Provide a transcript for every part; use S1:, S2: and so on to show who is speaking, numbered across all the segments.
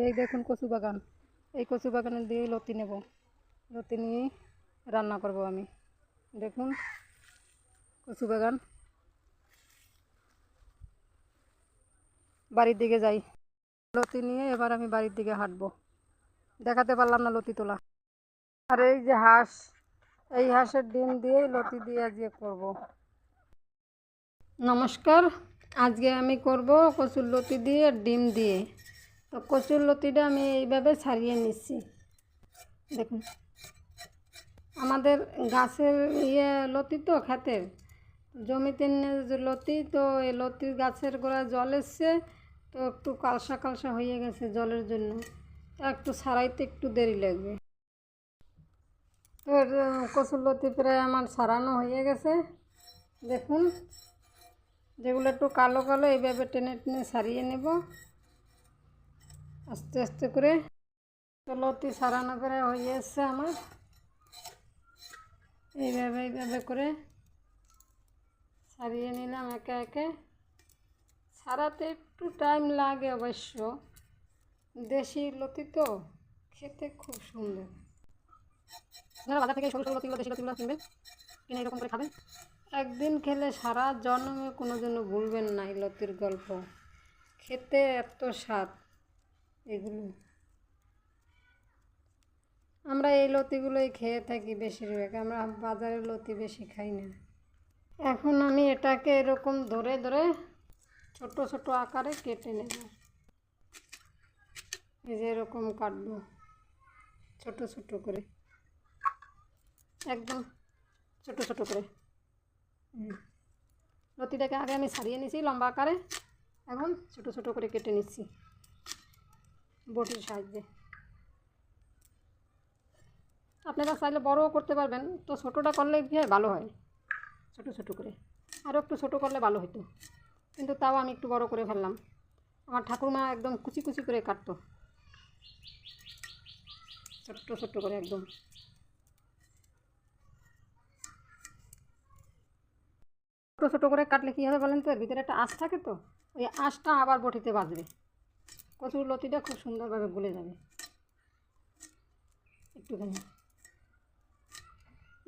S1: এই দেখুন কচু বাগান, এই কচু বাগানের দিয়ে লতি নেব, লতি নিয়ে রান্না করব আমি। দেখুন কচু বাগান, বাড়ির দিকে যাই লতি নিয়ে। এবার আমি বাড়ির দিকে হাঁটবো, দেখাতে পারলাম না লতি তোলা। আর এই যে হাঁস, এই হাঁসের ডিম দিয়ে লতি দিয়ে আজকে করব। নমস্কার, আজকে আমি করব কচুর লতি দিয়ে ডিম দিয়ে। তো কচুর লতিটা আমি এইভাবে ছাড়িয়ে নিচ্ছি। দেখুন আমাদের গাছের লতি তো ক্ষেতের জমিতে যে লতি, তো এই লতির গাছের গোড়ায় জল এসছে, তো একটু কালসা কালসা হয়ে গেছে জলের জন্য, তো একটু ছাড়াইতে একটু দেরি লাগবে। তো কচুর লতি প্রায় আমার ছাড়ানো হয়ে গেছে। দেখুন যেগুলো একটু কালো কালো এইভাবে টেনে টেনে ছাড়িয়ে নেব আস্তে আস্তে করে। তো লতি ছাড়ানো করে হয়ে এসছে আমার। এইভাবে করে ছাড়িয়ে নিলাম একে একে। ছাড়াতে একটু টাইম লাগে অবশ্য, দেশি লতি তো খেতে খুব সুন্দর। আপনারা বাজার থেকে সরু সরু লতিগুলো, দেশি লতিগুলো কিনবেন, কিনে এরকম করে খাবেন। একদিন খেলে সারা জন্মে কোনো জন্য ভুলবেন না এই লতির গল্প। খেতে এত স্বাদ এগুলো। আমরা এই লতিগুলোই খেয়ে থাকি বেশিরভাগ, আমরা বাজারের লতি বেশি খাই না। এখন আমি এটাকে এরকম ধরে ধরে ছোট ছোট আকারে কেটে নেব। এই যে এরকম কাটবো ছোট ছোট করে, একদম ছোট ছোট করে। লতিটাকে আগে আমি ছাড়িয়ে নিয়েছি লম্বা আকারে, এখন ছোট ছোট করে কেটে নিচ্ছি বটির সাহায্যে। আপনারা চাইলে বড়ও করতে পারবেন, তো ছোটোটা করলে কি হয় ভালো হয়, ছোট ছোট করে। আরও একটু ছোটো করলে ভালো হতো, কিন্তু তাও আমি একটু বড় করে ফেললাম। আমার ঠাকুরমা একদম কুচি কুচি করে কাটতো, ছোট্ট ছোট্ট করে একদম। ছোটো ছোটো করে কাটলে কী হবে বলেন তো, এর ভিতরে একটা আঁশ থাকে, তো ওই আঁশটা আবার বটিতে বাজবে, কচুর লতিটা খুব সুন্দরভাবে গলে যাবে। একটুখানি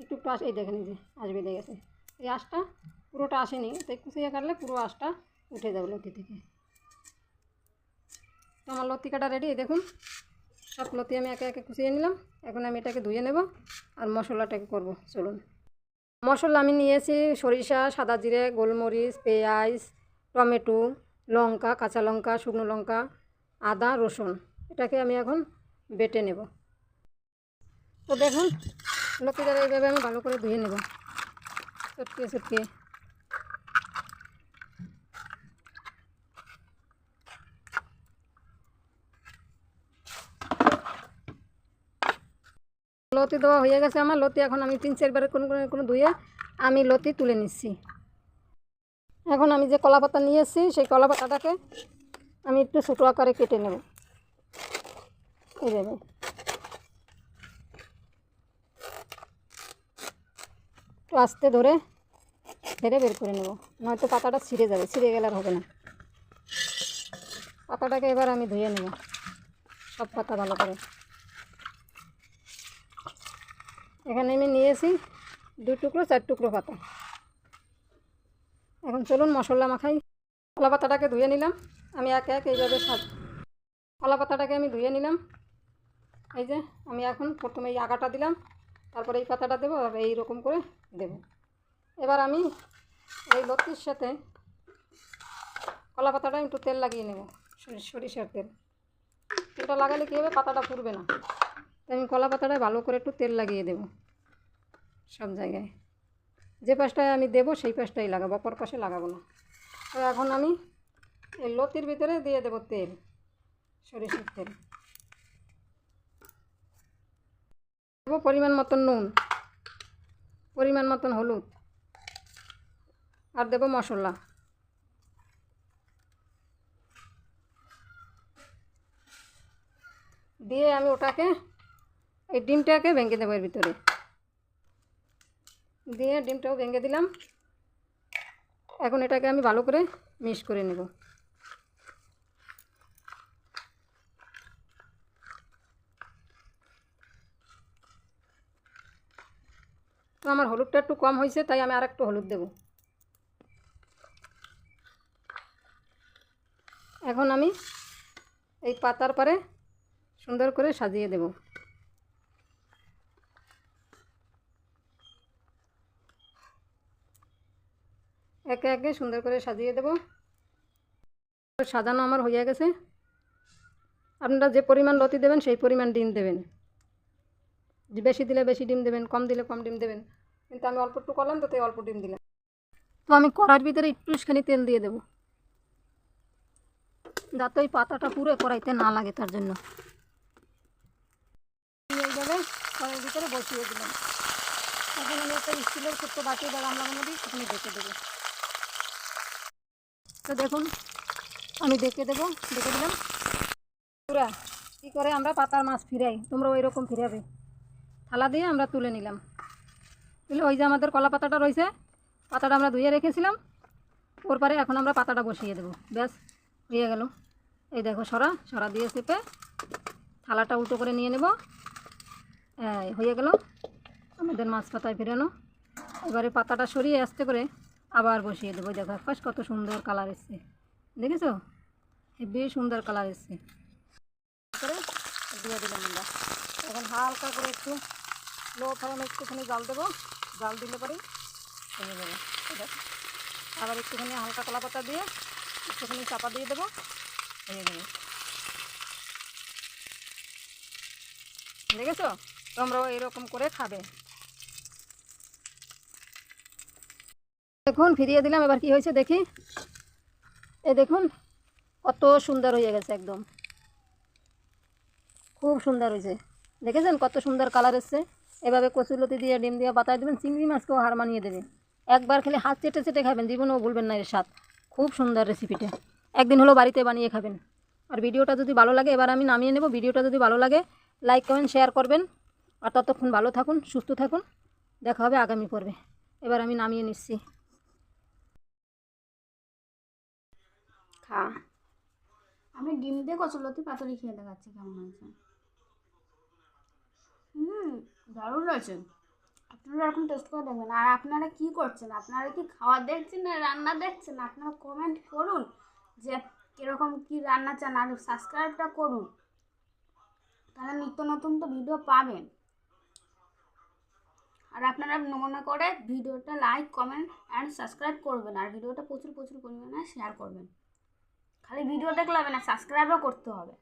S1: একটু একটু এই দেখেন, এই যে আঁশ বেঁধে গেছে। এই আঁশটা পুরোটা আসেনি, তাই কুচিয়ে কাটলে পুরো আঁশটা উঠে যাবে লতি থেকে। তো আমার লতি কাটা রেডি। দেখুন সব লতি আমি একে একে কুচিয়ে নিলাম। এখন আমি এটাকে ধুয়ে নেব আর মশলাটাকে করব। চলুন, মশলা আমি নিয়েছি সরিষা, সাদা জিরে, গোলমরিচ, পেঁয়াজ, টমেটো, লঙ্কা, কাঁচা লঙ্কা, শুকনো লঙ্কা, আদা, রসুন। এটাকে আমি এখন বেটে নেব। তো দেখুন লতিটা এইভাবে আমি ভালো করে ধুয়ে নেব চটকিয়ে চটকিয়ে। লতি দেওয়া হয়ে গেছে আমার। লতি এখন আমি 3-4 কোনো ধুয়ে আমি লতি তুলে নিচ্ছি। এখন আমি যে কলা পাতা নিয়ে এসেছি, সেই কলা পাতাটাকে আমি একটু ছোটো আকারে কেটে নেব এইভাবে। একটু আস্তে ধরে ধরে বের করে নেব, নয়তো পাতাটা ছিঁড়ে যাবে, ছিঁড়ে গেলে আর হবে না। পাতাটাকে এবার আমি ধুয়ে নেব, সব পাতা ভালো করে। এখানে আমি নিয়েছি 2 টুকরো 4 টুকরো পাতা। এখন চলুন মশলা মাখাই। কলা পাতাটাকে ধুয়ে নিলাম আমি একে একে এইভাবে কলা পাতাটাকে আমি ধুয়ে নিলাম। এই যে আমি এখন প্রথমে এই আগাটা দিলাম, তারপরে এই পাতাটা দেবো, আর এইরকম করে দেব। এবার আমি এই লতির সাথে কলা পাতাটা একটু তেল লাগিয়ে নেব, সরিষার তেল। তেলটা লাগালে কী হবে, পাতাটা পুড়বে না। তাই আমি কলা পাতাটায় ভালো করে একটু তেল লাগিয়ে দেব সব জায়গায়। যে পাশটায় আমি দেবো সেই পাশটাই লাগাবো, অপর পাশে লাগাবো না। তো এখন আমি এই লতির ভিতরে দিয়ে দেবো তেল, সরিষার তেল। দেবো পরিমাণ মতন নুন, পরিমাণ মতন হলুদ, আর দেবো মশলা। দিয়ে আমি ওটাকে এই ডিমটাকে ভেঙে দেবো এর ভিতরে দিয়ে, ডিমটাও ভেঙে দিলাম। এখন এটাকে আমি ভালো করে মিক্স করে নেব। তো আমার হলুদটা একটু কম হয়েছে, তাই আমি আর একটু হলুদ দেব। এখন আমি এই পাতার পারে সুন্দর করে সাজিয়ে দেব। একে একে সুন্দর করে সাজিয়ে দেব। সাজানো আমার হয়ে গেছে। আপনারা যে পরিমাণ লতি দেবেন সেই পরিমাণ ডিম দেবেন। যে বেশি দিলে বেশি ডিম দেবেন, কম দিলে কম ডিম দেবেন, কিন্তু আমি অল্প একটু করলাম তো তাই অল্প ডিম দিলাম। তো আমি কড়াইয়ের ভিতরে একটুখানি তেল দিয়ে দেবো, যাতে ওই পাতাটা পুরো কড়াইতে না লাগে, তার জন্য এইভাবে কড়াইয়ের ভিতরে বসিয়ে দিলাম। এখন আমি একটা স্টিলের ছোট্ট বাটি বা গামলার মধ্যে আপনি ঢেকে দেবো। তো দেখুন আমি ঢেকে দিলাম। পুরা কী করে আমরা পাতার মাছ ফিরাই, তোমরা ওই রকম ফিরাবে। থালা দিয়ে আমরা তুলে নিলাম। তুলে ওই যে আমাদের কলা পাতাটা রয়েছে, পাতাটা আমরা ধুয়ে রেখেছিলাম, ওর পরে এখন আমরা পাতাটা বসিয়ে দেবো। ব্যাস হয়ে গেল। এই দেখো সরা দিয়ে চেপে থালাটা উল্টো করে নিয়ে নেব। হয়ে গেল আমাদের মাছ পাতায় ফেরানো। এবারে পাতাটা সরিয়ে আস্তে করে আবার বসিয়ে দেবো। দেখো একপাশ কত সুন্দর কালার এসছে, দেখেছো? হেবি সুন্দর কালার এসছে। করে দিয়ে দিলাম আমরা। এখন হালকা করে একটু লো ফ্লেমে একটুখানি জাল দেবো। জাল দিলে পরেই হয়ে যাবে। আবার একটুখানি হালকা কলা পাতা দিয়ে একটুখানি চাপা দিয়ে দেবো, হয়ে যাবে। দেখেছো? তোমরাও এরকম করে খাবে। দেখুন ফিরিয়ে দিলাম। এবার কি হয়েছে দেখি। এই দেখুন কত সুন্দর হয়ে গেছে, একদম খুব সুন্দর হয়েছে। দেখেছেন কত সুন্দর কালার এসছে? এভাবে কচুরলতি দিয়ে ডিম দিয়ে বাতায় দেবেন, চিংড়ি মাছকেও হার মানিয়ে দেবে। একবার খেলে হাত চেটে চেটে খাবেন, জীবনেও ভুলবেন না এর স্বাদ। খুব সুন্দর রেসিপিটা, একদিন হলো বাড়িতে বানিয়ে খাবেন। আর ভিডিওটা যদি ভালো লাগে, এবার আমি নামিয়ে নেব। ভিডিওটা যদি ভালো লাগে লাইক কমেন্ট শেয়ার করবেন। আর ততক্ষণ ভালো থাকুন, সুস্থ থাকুন। দেখা হবে আগামী পর্বে। এবার আমি নামিয়ে নিচ্ছি।
S2: খা। আমি ডিম দিয়ে কচুরলতি পাতুরি খেয়ে দেখাচ্ছি কেমন হয়েছে। দারুণ রয়েছে। আপনারা এরকম টেস্ট করে দেখবেন। আর আপনারা কি করছেন? আপনারা কি খাওয়া দেখছেন না রান্না দেখছেন? আপনারা কমেন্ট করুন যে কীরকম কী রান্না চান, আর সাবস্ক্রাইবটা করুন, তাহলে নিত্য নতুন তো ভিডিও পাবেন। আর আপনারা মনে করে ভিডিওটা লাইক কমেন্ট অ্যান্ড সাবস্ক্রাইব করবেন। আর ভিডিওটা প্রচুর পরিমাণে শেয়ার করবেন। খালি ভিডিও দেখলে হবে না, সাবস্ক্রাইবও করতে হবে।